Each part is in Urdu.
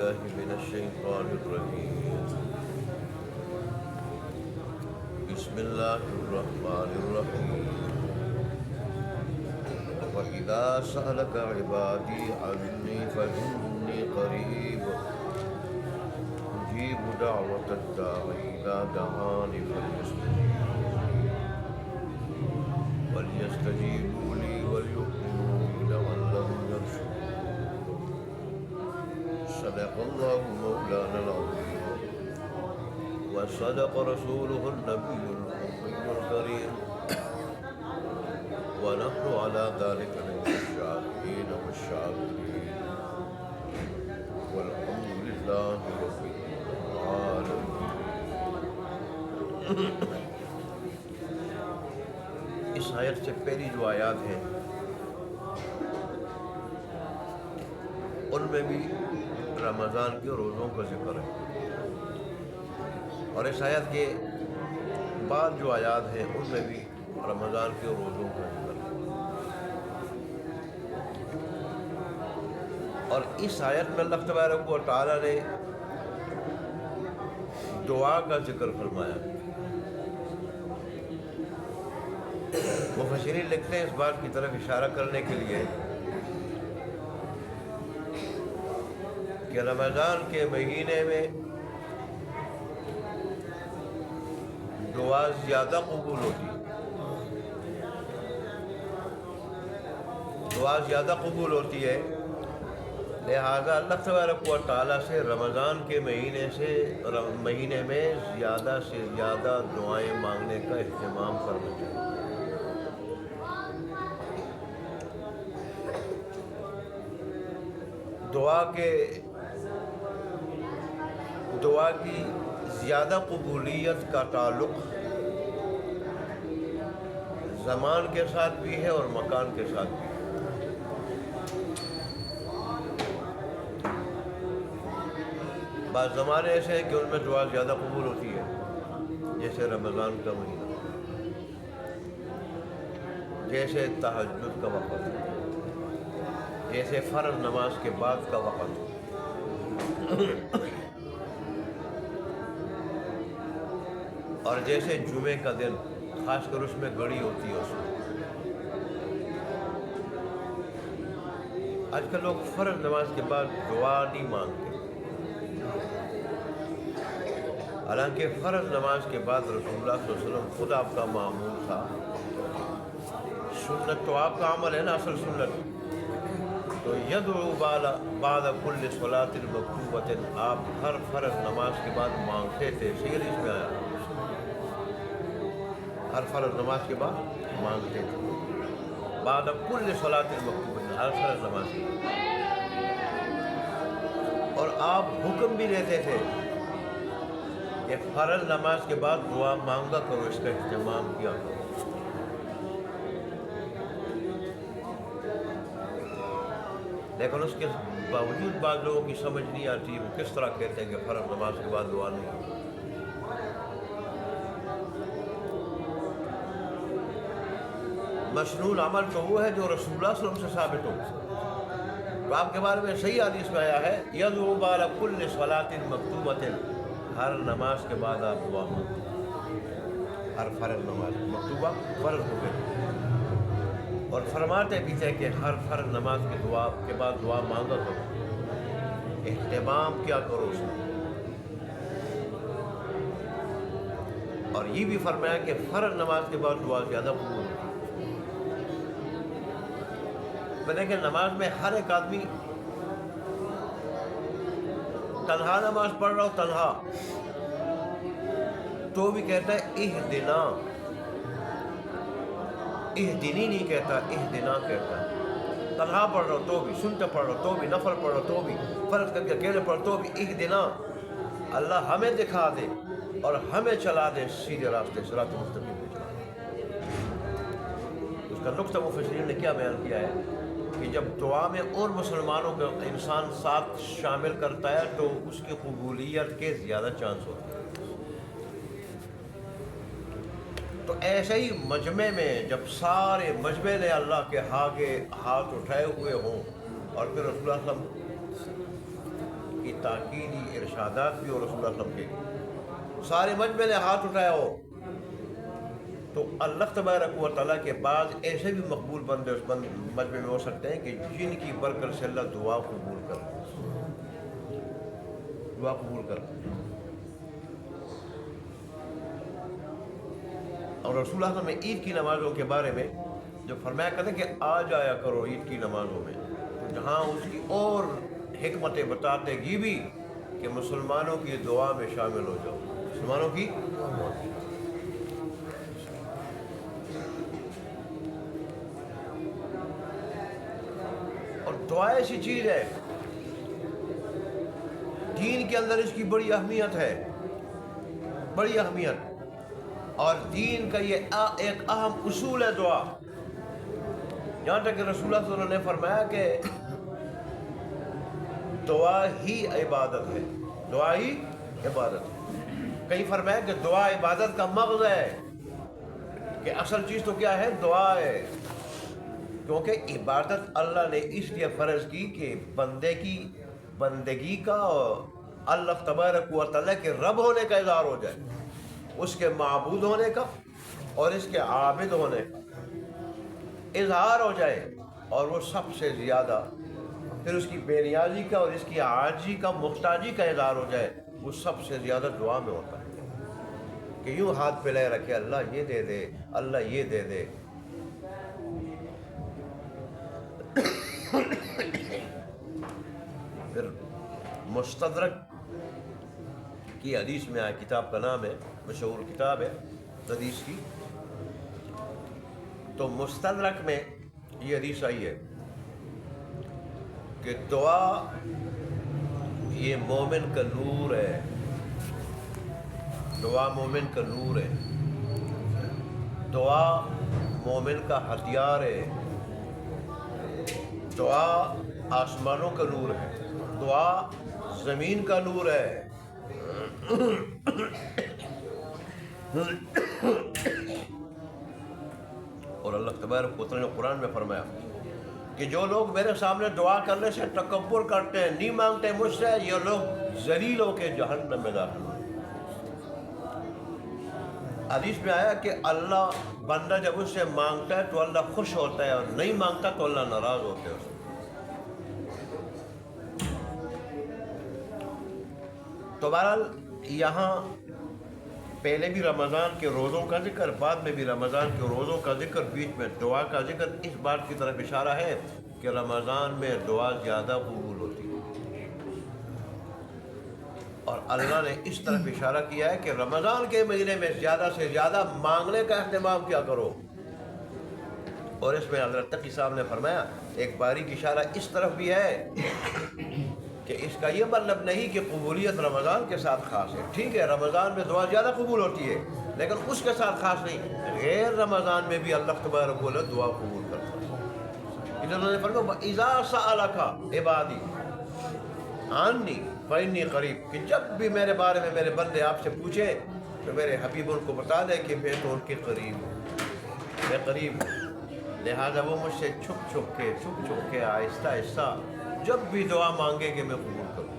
بالله من الشيطان الرجيم. بسم الله الرحمن الرحيم. وإذا سألك عبادي عني فإني قريب أجيب دعوة الداع إذا دعاني وليستجيبوا لي وليؤمنوا بي لعلهم يرشدون. صدق الله مولانا العظيم وصدق رسوله النبي الأمي الكريم ونحن على ذلك من الشاهدين والشاكرين والحمد لله رب العالمين. اس آیت سے پہلی جو آیات ہیں ان میں بھی رمضان کے روزوں کا ذکر ہے، اور اس آیت کے بعد جو آیات ہیں ان میں بھی رمضان کے روزوں کا ذکر ہے. اور اس آیت میں اللہ تبارک و تعالیٰ نے دعا کا ذکر فرمایا. مفسرین لکھتے ہیں اس بات کی طرف اشارہ کرنے کے لیے کہ رمضان کے مہینے میں دعا زیادہ قبول ہوتی ہے، دعا زیادہ قبول ہوتی ہے، لہذا اللہ تبارک و تعالیٰ سے رمضان کے مہینے میں زیادہ سے زیادہ دعائیں مانگنے کا اہتمام کرنا چاہیے. دعا کی زیادہ قبولیت کا تعلق زمان کے ساتھ بھی ہے اور مکان کے ساتھ بھی ہے. بعض زمانے ایسے ہیں کہ ان میں دعا زیادہ قبول ہوتی ہے، جیسے رمضان کا مہینہ، جیسے تہجد کا وقت، جیسے فرض نماز کے بعد کا وقت، اور جیسے جمعے کا دن، خاص کر اس میں گھڑی ہوتی ہے. اس میں آج کل لوگ فرض نماز کے بعد دعا نہیں مانگتے، حالانکہ فرض نماز کے بعد رسول اللہ صلی اللہ علیہ وسلم خود آپ کا معمول تھا. سنت تو آپ کا عمل ہے نا، اصل سنت. تو یدعو بعد کل صلاۃ مکتوبۃ، آپ ہر فرض نماز کے بعد مانگتے تھے. صحیح حدیث میں آیا ہر فرض نماز کے بعد مانگتے تھے، بعد کل صلاۃ مکتوبۃ، ہر فرض نماز کے بعد. اور آپ حکم بھی دیتے تھے کہ فرض نماز کے بعد دعا مانگا کرو، اس کا اہتمام کیا کرو. لیکن اس کے باوجود بعض لوگوں کی سمجھ نہیں آتی، وہ کس طرح کہتے ہیں کہ فرض نماز کے بعد دعا نہیں. مسنون عمل تو وہ ہے جو رسول اللہ صلی اللہ علیہ وسلم سے ثابت ہو. تو آپ کے بارے میں صحیح حدیث میں آیا ہے یدعو بعد کل صلاۃ مکتوبۃ، ہر نماز کے بعد آپ دعا مانگتے، ہر فرض نماز مکتوبہ فرض ہو گئے. اور فرماتے بھی تھے کہ ہر فرض نماز کے بعد دعا مانگا کرو، اہتمام کیا کرو اس میں. اور یہ بھی فرمایا کہ فرض نماز کے بعد دعا زیادہ قبول ہوتی ہے. کہ نماز میں ہر ایک آدمی تنہا نماز پڑھ رہا ہو، تنہا، تو بھی کہتا ہے اہدنا، اہدنی نہیں کہتا، اہدنا کہتا ہے. تنہا پڑھ رہا ہو تو بھی، سنتے پڑھ رہا ہو تو بھی، نفل پڑھ رہا ہو تو بھی، فرض کر کے اکیلے پڑھ تو بھی اہدنا. اللہ ہمیں دکھا دے اور ہمیں چلا دے سیدھے راستے، صراط مستقیم پہ چلا دے. اس کا نقطہ مفسرین نے کیا بیان کیا ہے کہ جب دعا میں اور مسلمانوں کا انسان ساتھ شامل کرتا ہے تو اس کی قبولیت کے زیادہ چانس ہوتے ہیں. تو ایسے ہی مجمع میں جب سارے مجمع نے اللہ کے آگے ہاتھ اٹھائے ہوئے ہوں اور پھر رسول اللہ صلی اللہ علیہ وسلم کی تاکیدی ارشادات بھی اور رسول اللہ صلی اللہ علیہ وسلم کے سارے مجمع نے ہاتھ اٹھایا ہو تو اللہ تبارک و تعالیٰ کے بعض ایسے بھی مقبول بندے اس مجمع میں ہو سکتے ہیں کہ جن کی برکت سے اللہ دعا قبول کر دعا قبول کر. اور رسول اللہ صلی اللہ علیہ وسلم نے عید کی نمازوں کے بارے میں جو فرمایا کرتے کہ آ جایا کرو عید کی نمازوں میں، جہاں اس کی اور حکمتیں بتاتے گی بھی کہ مسلمانوں کی دعا میں شامل ہو جاؤ، مسلمانوں کی. اور دعا ایسی چیز ہے دین کے اندر اس کی بڑی اہمیت ہے، بڑی اہمیت. اور دین کا یہ ایک اہم اصول ہے دعا. یہاں تک کہ رسول اللہ صلی اللہ علیہ وسلم نے فرمایا کہ دعا ہی عبادت ہے، دعا ہی عبادت ہے. کہیں فرمایا کہ دعا عبادت کا مغز ہے، کہ اصل چیز تو کیا ہے؟ دعا ہے. کیونکہ عبادت اللہ نے اس لیے فرض کی کہ بندے کی بندگی کا اور اللہ تبارک و تعالیٰ کے رب ہونے کا اظہار ہو جائے، اس کے معبود ہونے کا اور اس کے عابد ہونے کا اظہار ہو جائے. اور وہ سب سے زیادہ پھر اس کی بے نیازی کا اور اس کی عاجزی کا محتاجی کا اظہار ہو جائے، وہ سب سے زیادہ دعا میں ہوتا ہے. کہ یوں ہاتھ پہ لے رکھے اللہ یہ دے دے، اللہ یہ دے دے. پھر مستدرک کی حدیث میں آیا، کتاب کا نام ہے، مشہور کتاب ہے حدیث کی. تو مستدرک میں یہ حدیث آئی ہے کہ دعا یہ مومن کا نور ہے، دعا مومن کا نور ہے، دعا مومن کا ہتھیار ہے، دعا آسمانوں کا نور ہے، دعا زمین کا نور ہے. اور اللہ تبارک و تعالیٰ نے قرآن میں فرمایا کہ جو لوگ میرے سامنے دعا کرنے سے تکبر کرتے ہیں، نہیں مانگتے مجھ سے، یہ لوگ ذلیل ہو کے جہنم میں داخل ہوں. حدیث میں آیا کہ اللہ بندہ جب اس سے مانگتا ہے تو اللہ خوش ہوتا ہے، اور نہیں مانگتا تو اللہ ناراض ہوتے ہیں اس سے. تو بہرحال یہاں پہلے بھی رمضان کے روزوں کا ذکر، بعد میں بھی رمضان کے روزوں کا ذکر، بیچ میں دعا کا ذکر، اس بات کی طرف اشارہ ہے کہ رمضان میں دعا زیادہ قبول ہوتی ہے. اور اللہ نے اس طرف اشارہ کیا ہے کہ رمضان کے مہینے میں زیادہ سے زیادہ مانگنے کا اہتمام کیا کرو. اور اس میں حضرت تقی صاحب نے فرمایا ایک باریک اشارہ اس طرف بھی ہے کہ اس کا یہ مطلب نہیں کہ قبولیت رمضان کے ساتھ خاص ہے. ٹھیک ہے رمضان میں دعا زیادہ قبول ہوتی ہے، لیکن اس کے ساتھ خاص نہیں، غیر رمضان میں بھی اللہ تبارک و تعالیٰ دعا قبول کرتا ہے. انہوں نے فرمایا اِذَا سَأَلَكَ عِبَادِي عَنِّي فَإِنِّي قَرِيبٌ، کہ جب بھی میرے بارے میں میرے بندے آپ سے پوچھے تو میرے حبیب ان کو بتا دے کہ میں تو ان کے قریب ہوں، میں قریب ہوں. لہٰذا وہ مجھ سے چھپ چھپ کے آہستہ آہستہ جب بھی دعا مانگے کہ میں قبول کروں.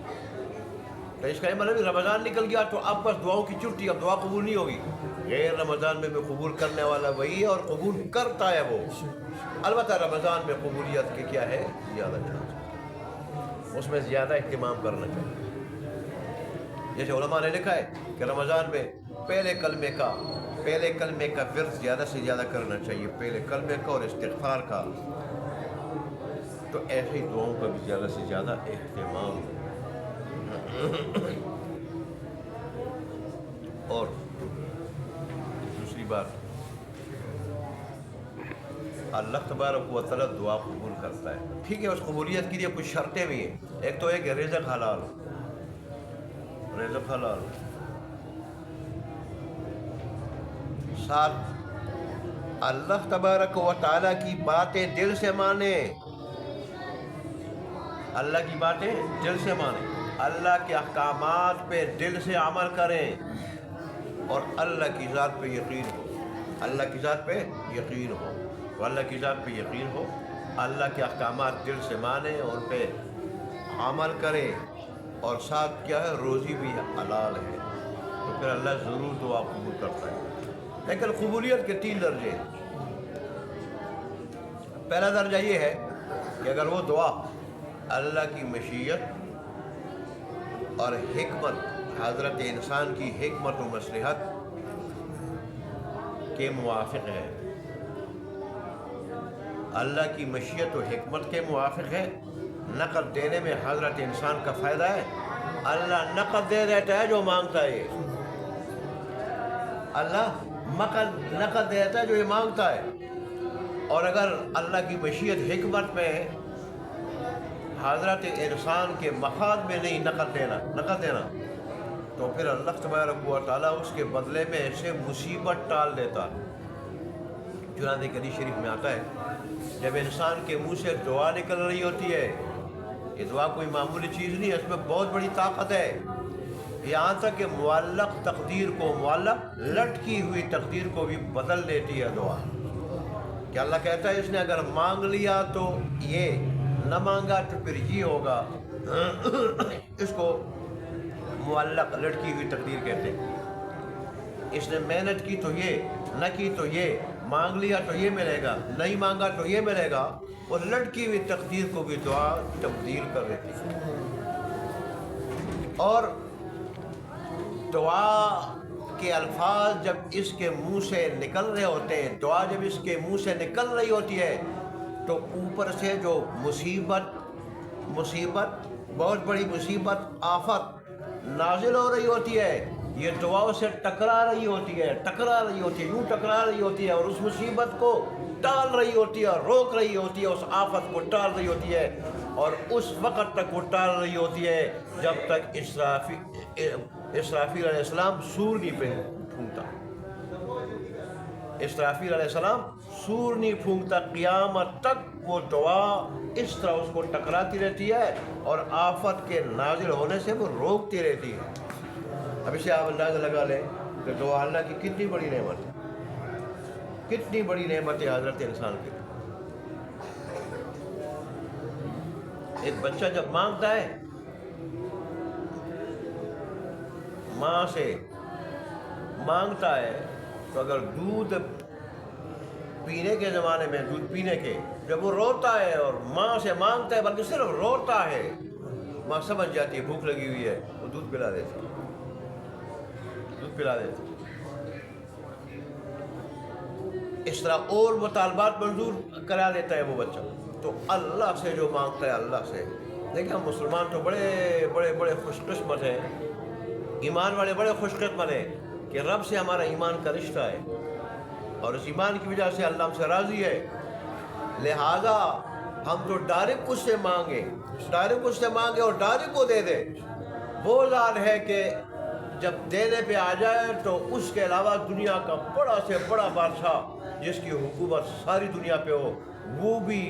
تو اس کا یہ مطلب رمضان نکل گیا تو اب بس دعاؤں کی چھٹی، اب دعا قبول نہیں ہوگی. غیر رمضان میں بھی قبول کرنے والا وہی ہے اور قبول کرتا ہے وہ. البتہ رمضان میں قبولیت کے کیا ہے زیادہ چانس، اس میں زیادہ اہتمام کرنا چاہیے. جیسے علماء نے لکھا ہے کہ رمضان میں پہلے کلمے کا ورد زیادہ سے زیادہ کرنا چاہیے، پہلے کلمے کا اور استغفار کا. تو ایسے ہی دعاؤں کا بھی زیادہ سے زیادہ اہتمام. اور دوسری بات، اللہ تبارک و تعالیٰ دعا قبول کرتا ہے. ٹھیک ہے اس قبولیت کے لیے کچھ شرطیں بھی ہیں. ایک تو ہے کہ رزق حلال ہو، رزق حلال ہو. ساتھ اللہ تبارک و تعالیٰ کی باتیں دل سے مانیں، اللہ کی باتیں دل سے مانیں، اللہ کے احکامات پہ دل سے عمل کریں، اور اللہ کی ذات پہ یقین ہو، اللہ کی ذات پہ یقین ہو، تو اللہ کی ذات پہ یقین ہو، اللہ کے احکامات دل سے مانیں اور ان پہ عمل کرے. اور ساتھ کیا ہے روزی بھی حلال ہے، تو پھر اللہ ضرور دعا قبول کرتا ہے۔ لیکن قبولیت کے 3 درجے ہیں۔ پہلا درجہ یہ ہے کہ اگر وہ دعا اللہ کی مشیت اور حکمت، حضرت انسان کی حکمت و مصلحت کے موافق ہے، اللہ کی مشیت و حکمت کے موافق ہے، نقد دینے میں حضرت انسان کا فائدہ ہے، اللہ نقد دے دیتا ہے جو مانگتا ہے، اللہ نقد دے دیتا ہے جو یہ مانگتا ہے۔ اور اگر اللہ کی مشیت حکمت میں حضرت انسان کے مفاد میں نہیں نقد دینا، تو پھر اللہ تبارک و تعالیٰ اس کے بدلے میں ایسے مصیبت ٹال دیتا ہے۔ چنانچہ حدیث شریف میں آتا ہے جب انسان کے منہ سے دعا نکل رہی ہوتی ہے، یہ دعا کوئی معمولی چیز نہیں ہے، اس میں بہت بڑی طاقت ہے، یہاں تک کہ معلق لٹکی ہوئی تقدیر کو بھی بدل دیتی ہے دعا۔ کہ اللہ کہتا ہے اس نے اگر مانگ لیا تو یہ، نہ مانگا تو پھر یہ ہوگا۔ اس کو معلق لٹکی ہوئی تقدیر کہتے ہیں۔ اس نے محنت کی تو یہ، نہ کی تو یہ، مانگ لیا تو یہ ملے گا، نہیں مانگا تو یہ ملے گا، اور لٹکی ہوئی تقدیر کو بھی دعا تبدیل کر دیتی ہے۔ اور دعا کے الفاظ جب اس کے منہ سے نکل رہے ہوتے ہیں، دعا جب اس کے منہ سے نکل رہی ہوتی ہے، تو اوپر سے جو مصیبت، بہت بڑی مصیبت، آفت نازل ہو رہی ہوتی ہے، یہ دعاؤں سے ٹکرا رہی ہوتی ہے، یوں ٹکرا رہی ہوتی ہے، اور اس مصیبت کو ٹال رہی ہوتی ہے، روک رہی ہوتی ہے، اس آفت کو ٹال رہی ہوتی ہے، اور اس وقت تک وہ ٹال رہی ہوتی ہے جب تک اسرافیل علیہ السلام سور نہیں پھونکتا۔ اسرافیل علیہ السلام سور نہیں پھونکتا، قیامت تک وہ دعا اس طرح اس کو ٹکراتی رہتی ہے، اور آفت کے نازل ہونے سے وہ روکتی رہتی ہے۔ اب اسے آپ اندازہ لگا لیں کہ دعا اللہ کی کتنی بڑی نعمت ہے، کتنی بڑی نعمت ہے حضرت انسان کے لیے۔ ایک بچہ جب مانگتا ہے ماں سے، مانگتا ہے، تو اگر دودھ پینے کے زمانے میں، دودھ پینے کے، جب وہ روتا ہے اور ماں سے مانگتا ہے، بلکہ صرف روتا ہے، ماں سمجھ جاتی ہے بھوک لگی ہوئی ہے، وہ دودھ پلا دیتی، اس طرح اور مطالبات منظور کرا دیتا ہے وہ بچہ۔ تو اللہ سے جو مانگتا ہے، اللہ سے، دیکھیں ہم مسلمان تو بڑے خوش قسمت ہیں، ایمان والے بڑے خوش قسمت ہیں کہ رب سے ہمارا ایمان کا رشتہ ہے، اور اس ایمان کی وجہ سے اللہ ہم سے راضی ہے، لہذا ہم تو ڈائریکٹ اس سے مانگے اور ڈائریکٹ کو دے دے۔ وہ ذات ہے کہ جب دینے پہ آ جائے تو اس کے علاوہ دنیا کا بڑا سے بڑا بادشاہ جس کی حکومت ساری دنیا پہ ہو، وہ بھی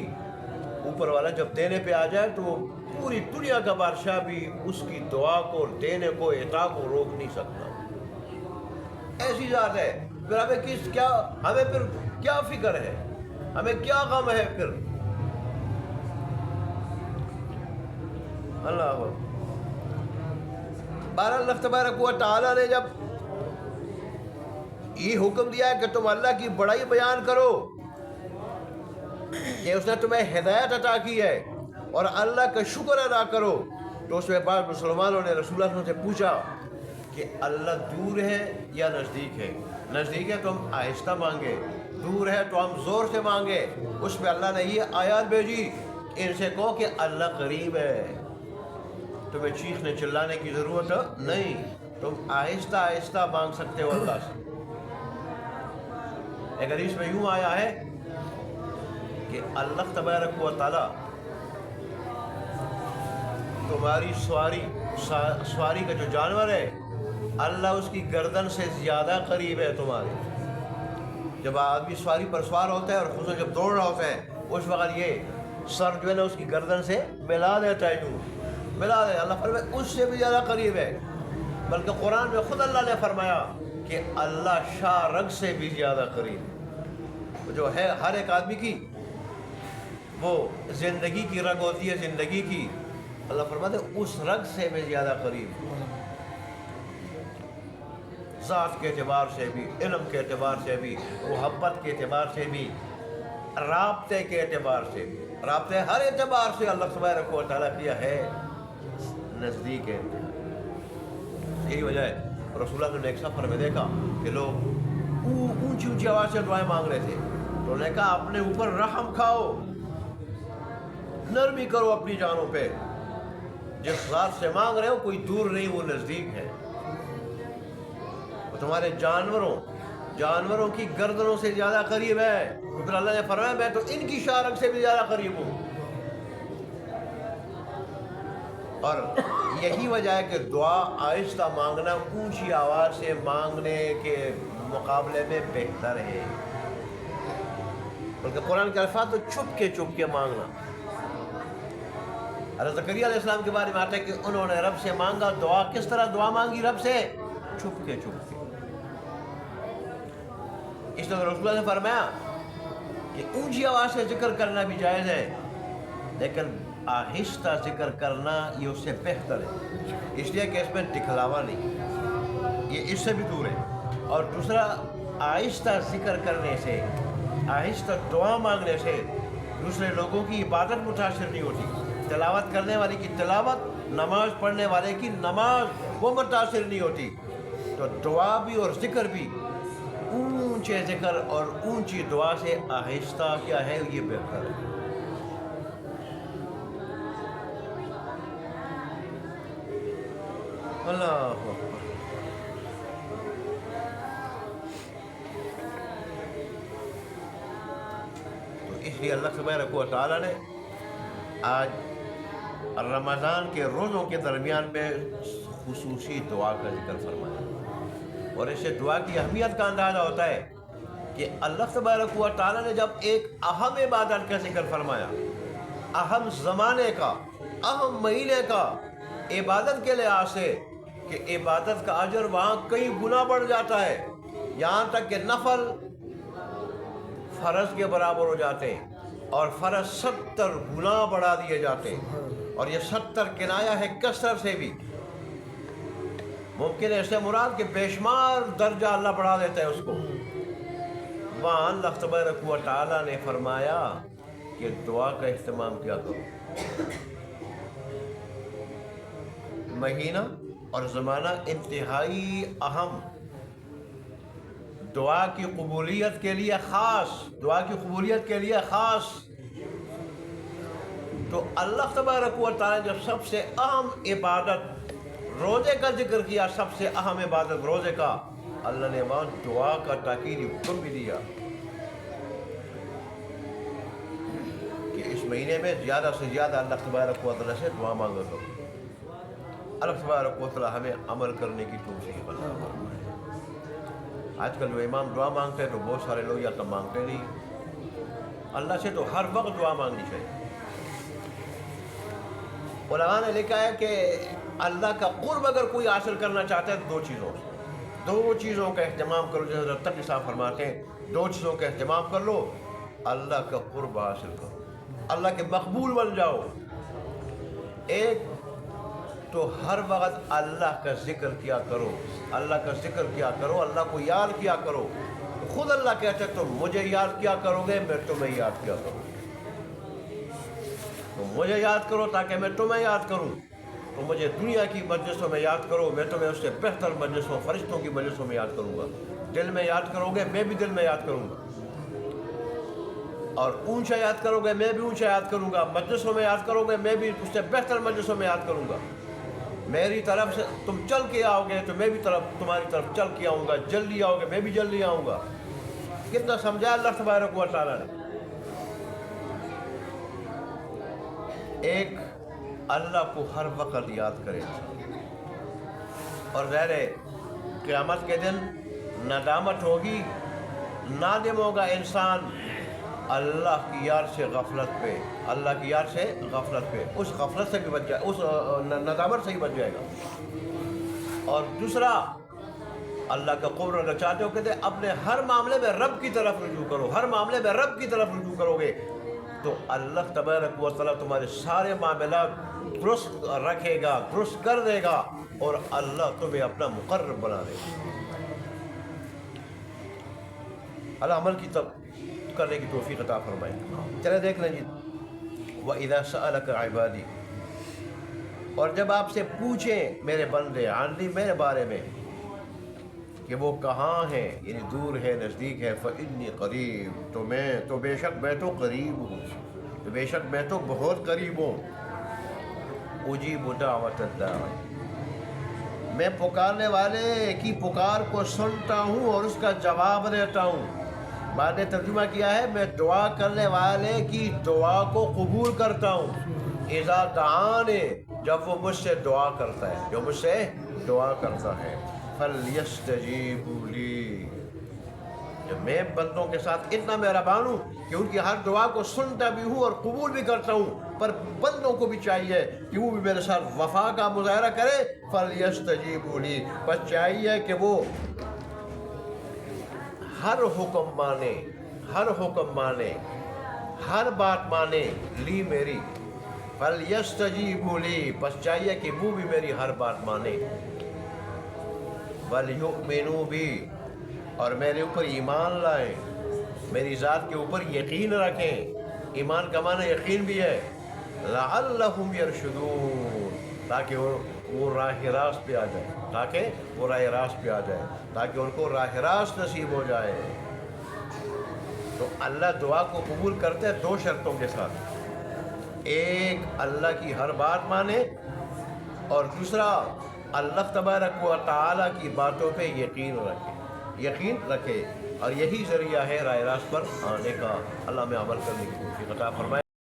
اوپر والا جب دینے پہ آ جائے تو وہ پوری دنیا کا بادشاہ بھی اس کی دعا کو، دینے کو، عطا کو روک نہیں سکتا۔ ایسی ذات ہے۔ پھر ہمیں پھر کیا فکر ہے، ہمیں کیا غم ہے پھر؟ اللہ اللہ تبارک و تعالیٰ نے جب یہ حکم دیا ہے کہ تم اللہ کی بڑائی بیان کرو، کہ اس نے تمہیں ہدایت عطا کی ہے، اور اللہ کا شکر ادا کرو، تو اس میں بعض مسلمانوں نے رسول اللہ سے پوچھا کہ اللہ دور ہے یا نزدیک ہے؟ نزدیک ہے تو ہم آہستہ مانگے، دور ہے تو ہم زور سے مانگے۔ اس میں اللہ نے یہ آیات بھیجی، ان سے کہو کہ اللہ قریب ہے، تمہیں چیخنے چلانے کی ضرورت نہیں، تم آہستہ آہستہ مانگ سکتے ہو اللہ سے۔ ایک حدیث میں یوں آیا ہے کہ اللہ تبارک و تعالیٰ تمہاری سواری کا جو جانور ہے، اللہ اس کی گردن سے زیادہ قریب ہے تمہارے۔ جب آدمی سواری پر سوار ہوتا ہے اور خصوصاً جب دوڑ رہا ہوتا ہے، اس وقت یہ سر جو ہے نا اس کی گردن سے ملا دیتا ہے، اللہ فرمائے اس سے بھی زیادہ قریب ہے۔ بلکہ قرآن میں خود اللہ نے فرمایا کہ اللہ شاہ رگ سے بھی زیادہ قریب، جو ہے ہر ایک آدمی کی وہ زندگی کی رگ ہوتی ہے، زندگی کی اللہ فرماتے اس رگ سے میں زیادہ قریب ہوں، ذات کے اعتبار سے بھی، علم کے اعتبار سے بھی، محبت کے اعتبار سے بھی، رابطے کے اعتبار سے بھی، رابطے ہر اعتبار سے اللہ تبارک و تعالیٰ کیا ہے نزدیک ہے۔ یہی وجہ ہے رسول اللہ نے ایک سفر میں دیکھا کہ لوگ اونچی اونچی آواز سے دعائیں مانگ رہے تھے، تو انہوں نے کہا اپنے اوپر رحم کھاؤ، نرمی کرو اپنی جانوں پہ، جس ذات سے مانگ رہے ہو کوئی دور نہیں، وہ نزدیک ہے، وہ تمہارے جانوروں کی گردنوں سے زیادہ قریب ہے، کیونکہ اللہ نے فرمایا میں تو ان کی شارک سے بھی زیادہ قریب ہوں۔ اور یہی وجہ ہے کہ دعا آہستہ مانگنا اونچی آواز سے مانگنے کے مقابلے میں بہتر ہے، بلکہ قرآن کے الفاظ تو چھپ کے مانگنا۔ حضرت زکریا علیہ السلام کے بارے میں آتا ہے کہ انہوں نے رب سے مانگا دعا، کس طرح دعا مانگی رب سے؟ چھپ کے۔ اس لیے رسول اللہ نے فرمایا کہ اونچی آواز سے ذکر کرنا بھی جائز ہے، لیکن آہستہ ذکر کرنا یہ اس سے بہتر ہے، اس لیے کہ اس میں دکھلاوا نہیں، یہ اس سے بھی دور ہے۔ اور دوسرا، آہستہ ذکر کرنے سے، آہستہ دعا مانگنے سے دوسرے لوگوں کی عبادت متاثر نہیں ہوتی، تلاوت کرنے والے کی تلاوت، نماز پڑھنے والے کی نماز وہ متاثر نہیں ہوتی۔ تو دعا بھی اور ذکر بھی، اونچے ذکر اور اونچی دعا سے آہستہ کیا ہے یہ بہتر ہے۔ اللہ اکبر۔ تو اس لیے اللہ تبارک و تعالیٰ نے آج رمضان کے روزوں کے درمیان میں خصوصی دعا کا ذکر فرمایا، اور اس سے دعا کی اہمیت کا اندازہ ہوتا ہے کہ اللہ تبارک و تعالیٰ نے جب ایک اہم عبادت کا ذکر فرمایا، اہم زمانے کا، اہم مہینے کا، عبادت کے لحاظ سے کہ عبادت کا اجر وہاں کئی گنا بڑھ جاتا ہے، یہاں تک کہ نفل فرض کے برابر ہو جاتے ہیں، اور فرض 70 گنا بڑھا دیے جاتے ہیں، اور یہ 70 کنایا ہے کثرت سے بھی، ممکن ہے اس سے مراد کہ بے شمار درجہ اللہ بڑھا دیتا ہے اس کو۔ وہاں اللہ تبارک و تعالیٰ نے فرمایا کہ دعا کا اہتمام کیا کرو، مہینہ اور زمانہ انتہائی اہم، دعا کی قبولیت کے لیے خاص، تو اللہ تبارک و تعالیٰ جب سب سے اہم عبادت روزے کا ذکر کیا، سب سے اہم عبادت روزے کا، اللہ نے وہاں دعا کا تاکیدی حکم بھی دیا کہ اس مہینے میں زیادہ سے زیادہ اللہ تبارک و تعالیٰ سے دعا مانگا کرو۔ اللہ تبارک و تعالیٰ ہمیں عمل کرنے کی توفیق عطا فرمائے۔ آج کل جو امام دعا مانگتے ہیں تو بہت سارے لوگ یا تو مانگتے نہیں، اللہ سے تو ہر وقت دعا مانگنی چاہیے۔ علماء نے لکھا ہے کہ اللہ کا قرب اگر کوئی حاصل کرنا چاہتا ہے تو دو چیزوں کا اہتمام کرو، جیسے حضرت تقی صاحب فرماتے ہیں 2 چیزوں کا اہتمام کر لو، اللہ کا قرب حاصل کرو، اللہ کے مقبول بن جاؤ۔ ایک تو ہر وقت اللہ کا ذکر کیا کرو، اللہ کو یاد کیا کرو، خود اللہ کہتے تم مجھے یاد کیا کرو گے میں تمہیں یاد کیا کروں، تم مجھے یاد کرو تاکہ میں تمہیں یاد کروں، تو مجھے دنیا کی مجلسوں میں یاد کرو، میں تمہیں اس سے بہتر مجلسوں، فرشتوں کی مجلسوں میں یاد کروں گا، دل میں یاد کرو گے میں بھی دل میں یاد کروں گا، اور اونچا یاد کرو گے میں بھی اونچا یاد کروں گا، مجلسوں میں یاد کرو گے میں بھی اس سے بہتر مجلسوں میں یاد کروں گا، میری طرف سے تم چل کے آؤ گے تو میں بھی تمہاری طرف چل کے آؤں گا، جلدی آؤ گے میں بھی جلدی آؤں گا۔ کتنا سمجھا اللہ تبارک و تعالیٰ نے۔ ایک اللہ کو ہر وقت یاد کرے، اور ظاہر ہے قیامت کے دن ندامت ہوگی، نادم ہوگا انسان اللہ کی یاد سے غفلت پہ، اس غفلت سے بھی بچ جائے، اس ندامت سے ہی بچ جائے گا۔ اور دوسرا، اللہ کا قرب اگر چاہتے ہو کہتے اپنے ہر معاملے میں رب کی طرف رجوع کرو، ہر معاملے میں رب کی طرف رجوع کرو گے تو اللہ تبارک و تعالیٰ تمہارے سارے معاملات درست رکھے گا، درست کر دے گا، اور اللہ تمہیں اپنا مقرب بنا دے گا۔ اللہ عمل کی کرنے کی توفیق عطا فرمائے۔ چلے دیکھ لیں جی، وَإِذَا سَأَلَكَ عِبَادِي، اور جب آپ سے پوچھیں میرے بندے عنی، میرے بارے میں، کہ وہ کہاں ہیں، یعنی دور ہے نزدیک ہے، فَإِنِّي قریب، تو بے شک میں تو قریب ہوں، تو بے شک میں تو بہت قریب ہوں، اجیب دعوت الداعی، میں پکارنے والے کی پکار کو سنتا ہوں اور اس کا جواب دیتا ہوں۔ بعد نے ترجمہ کیا ہے، میں دعا کرنے والے کی دعا کو قبول کرتا ہوں، اذا دعانے، جب وہ مجھ سے دعا کرتا ہے، جو مجھ سے دعا کرتا ہے، فَلْيَسْتَجِيبُوا لِي، جب میں بندوں کے ساتھ اتنا مہربان ہوں کہ ان کی ہر دعا کو سنتا بھی ہوں اور قبول بھی کرتا ہوں، پر بندوں کو بھی چاہیے کہ وہ بھی میرے ساتھ وفا کا مظاہرہ کرے، فَلْيَسْتَجِيبُوا لِي، بس چاہیے کہ وہ ہر حکم مانے، ہر حکم مانے، ہر بات مانے، لی میری، فَلْيَسْتَجِيبُوا لِي، بس چاہیے کہ وہ بھی میری ہر بات مانے، وَلْيُؤْمِنُوا بِي، اور میرے اوپر ایمان لائیں، میری ذات کے اوپر یقین رکھیں، ایمان کا معنی یقین بھی ہے، لَعَلَّهُمْ يَرْشُدُونَ، تاکہ وہ راہ راست پہ آ جائے، تاکہ وہ راہ راست پہ آ جائے، تاکہ ان کو راہ راست نصیب ہو جائے۔ تو اللہ دعا کو قبول کرتے ہیں دو شرطوں کے ساتھ، ایک اللہ کی ہر بات مانے، اور دوسرا اللہ تبارک و تعالیٰ کی باتوں پہ یقین رکھے، اور یہی ذریعہ ہے راہ راست پر آنے کا۔ اللہ میں عمل کرنے کی توفیق عطا فرمائے۔